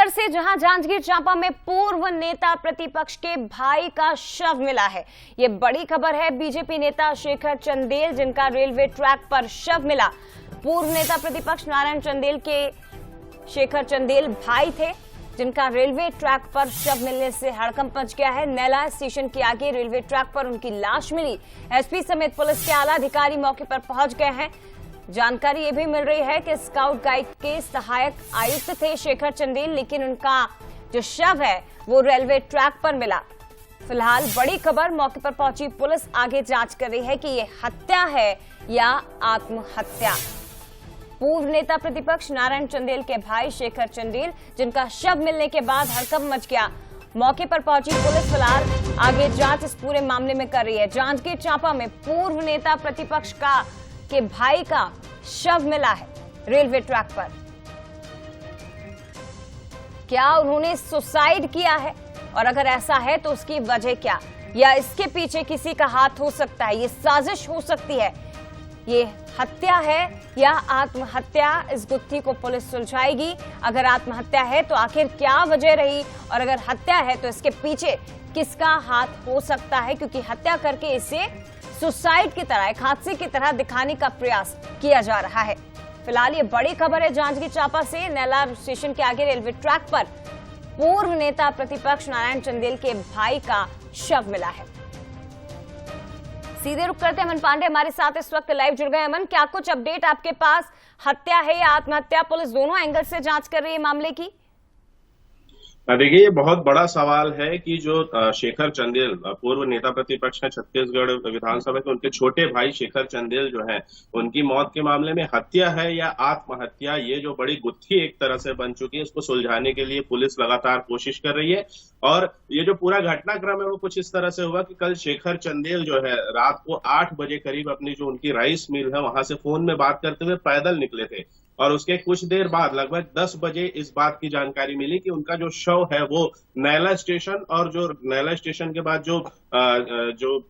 अमृतसर से जहां जांजगीर चांपा में पूर्व नेता प्रतिपक्ष के भाई का शव मिला है। ये बड़ी खबर है। बीजेपी नेता शेखर चंदेल, जिनका रेलवे ट्रैक पर शव मिला। पूर्व नेता प्रतिपक्ष नारायण चंदेल के शेखर चंदेल भाई थे, जिनका रेलवे ट्रैक पर शव मिलने से हड़कंप मच गया है। नैला स्टेशन के आगे रेलवे ट्रैक पर उनकी लाश मिली। एसपी समेत पुलिस के आला अधिकारी मौके पर पहुंच गए हैं। जानकारी ये भी मिल रही है कि स्काउट गाइड के सहायक आयुक्त थे शेखर चंदेल, लेकिन उनका जो शव है वो रेलवे ट्रैक पर मिला। फिलहाल बड़ी खबर, मौके पर पहुंची पुलिस आगे जांच कर रही है कि ये हत्या है या आत्महत्या। पूर्व नेता प्रतिपक्ष नारायण चंदेल के भाई शेखर चंदेल, जिनका शव मिलने के बाद हड़कंप मच गया। मौके पर पहुंची पुलिस फिलहाल आगे जांच इस पूरे मामले में कर रही है। जांजगीर चांपा में पूर्व नेता प्रतिपक्ष के भाई का शव मिला है रेलवे ट्रैक पर। क्या उन्होंने सुसाइड किया है, और अगर ऐसा है तो उसकी वजह क्या, या इसके पीछे किसी का हाथ हो सकता है, ये साजिश हो सकती है, ये हत्या है या आत्महत्या, इस गुत्थी को पुलिस सुलझाएगी। अगर आत्महत्या है तो आखिर क्या वजह रही, और अगर हत्या है तो इसके पीछे किसका हाथ हो सकता है, क्योंकि हत्या करके इसे सुसाइड की तरह, एक हादसे की तरह दिखाने का प्रयास किया जा रहा है। फिलहाल ये बड़ी खबर है जांजगीर चांपा से। नैला स्टेशन के आगे रेलवे ट्रैक पर पूर्व नेता प्रतिपक्ष नारायण चंदेल के भाई का शव मिला है। सीधे रुक करते अमन पांडे हमारे साथ इस वक्त लाइव जुड़ गए। अमन, क्या कुछ अपडेट आपके पास? हत्या है या आत्महत्या? पुलिस दोनों एंगल से जांच कर रही है मामले की। देखिए, ये बहुत बड़ा सवाल है कि जो शेखर चंदेल पूर्व नेता प्रतिपक्ष है छत्तीसगढ़ विधानसभा के, उनके छोटे भाई शेखर चंदेल जो है, उनकी मौत के मामले में हत्या है या आत्महत्या, ये जो बड़ी गुत्थी एक तरह से बन चुकी है, इसको सुलझाने के लिए पुलिस लगातार कोशिश कर रही है। और ये जो पूरा घटनाक्रम है वो कुछ इस तरह से हुआ कि कल शेखर चंदेल जो है रात को 8 बजे करीब अपनी जो उनकी राइस मिल है वहां से फोन में बात करते हुए पैदल निकले थे, और उसके कुछ देर बाद लगभग 10 बजे इस बात की जानकारी मिली कि उनका जो शव है वो नैला स्टेशन, और जो नैला स्टेशन के बाद जो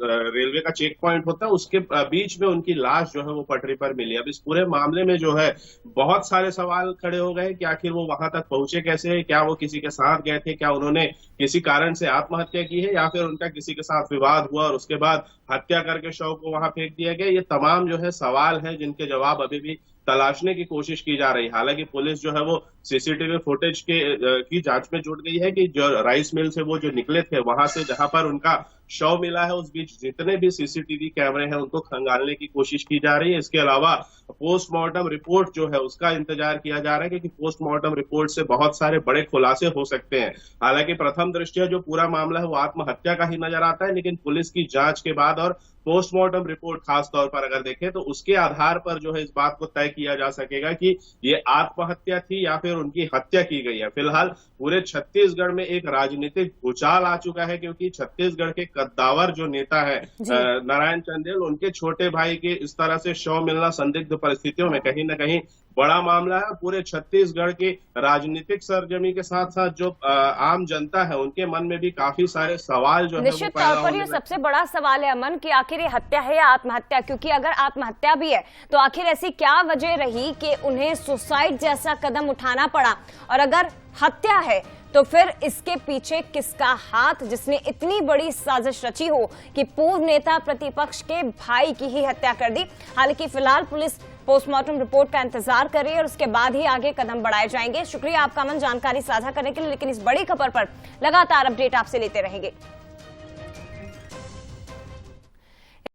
रेलवे का चेक पॉइंट होता है उसके बीच में उनकी लाश जो है वो पटरी पर मिली। अब इस पूरे मामले में जो है बहुत सारे सवाल खड़े हो गए कि आखिर वो वहां तक पहुंचे कैसे, क्या वो किसी के साथ गए थे, क्या उन्होंने किसी कारण से आत्महत्या की है, या फिर उनका किसी के साथ विवाद हुआ और उसके बाद हत्या करके शव को वहां फेंक दिया गया। ये तमाम जो है सवाल है जिनके जवाब अभी भी तलाशने की कोशिश की जा रही है। हालांकि पुलिस जो है वो सीसीटीवी फुटेज की जांच में जुट गई है कि जो राइस मिल से वो जो निकले थे वहां से जहां पर उनका शव मिला है उस बीच जितने भी सीसीटीवी कैमरे हैं उनको खंगालने की कोशिश की जा रही है। इसके अलावा पोस्टमार्टम रिपोर्ट जो है उसका इंतजार किया जा रहा है, क्योंकि पोस्टमार्टम रिपोर्ट से बहुत सारे बड़े खुलासे हो सकते हैं। हालांकि प्रथम दृष्टया जो पूरा मामला है वो आत्महत्या का ही नजर आता है, लेकिन पुलिस की जांच के बाद और पोस्टमार्टम रिपोर्ट खास तौर पर अगर देखें तो उसके आधार पर जो है इस बात को तय किया जा सकेगा कि ये आत्महत्या थी या फिर उनकी हत्या की गई है। फिलहाल पूरे छत्तीसगढ़ में एक राजनीतिक भूचाल आ चुका है, क्योंकि छत्तीसगढ़ के कद्दावर जो नेता है नारायण चंदेल, उनके छोटे भाई के इस तरह से शव मिलना संदिग्ध परिस्थितियों में कहीं न कहीं बड़ा मामला है। पूरे छत्तीसगढ़ के राजनीतिक सरजमी के साथ साथ जो आम जनता है उनके मन में भी काफी सारे सवाल जो है निश्चित तौर पर ये सबसे बड़ा सवाल है अमन कि आखिर ये हत्या है या आत्महत्या, क्योंकि अगर आत्महत्या भी है तो आखिर ऐसी क्या वजह रही कि उन्हें सुसाइड जैसा कदम उठाना पड़ा, और अगर हत्या है तो फिर इसके पीछे किसका हाथ, जिसने इतनी बड़ी साजिश रची हो कि पूर्व नेता प्रतिपक्ष के भाई की ही हत्या कर दी। हालांकि फिलहाल पुलिस पोस्टमार्टम रिपोर्ट का इंतजार कर रही है और उसके बाद ही आगे कदम बढ़ाए जाएंगे। शुक्रिया आपका अमन जानकारी साझा करने के लिए, लेकिन इस बड़ी खबर पर लगातार अपडेट आपसे लेते रहेंगे।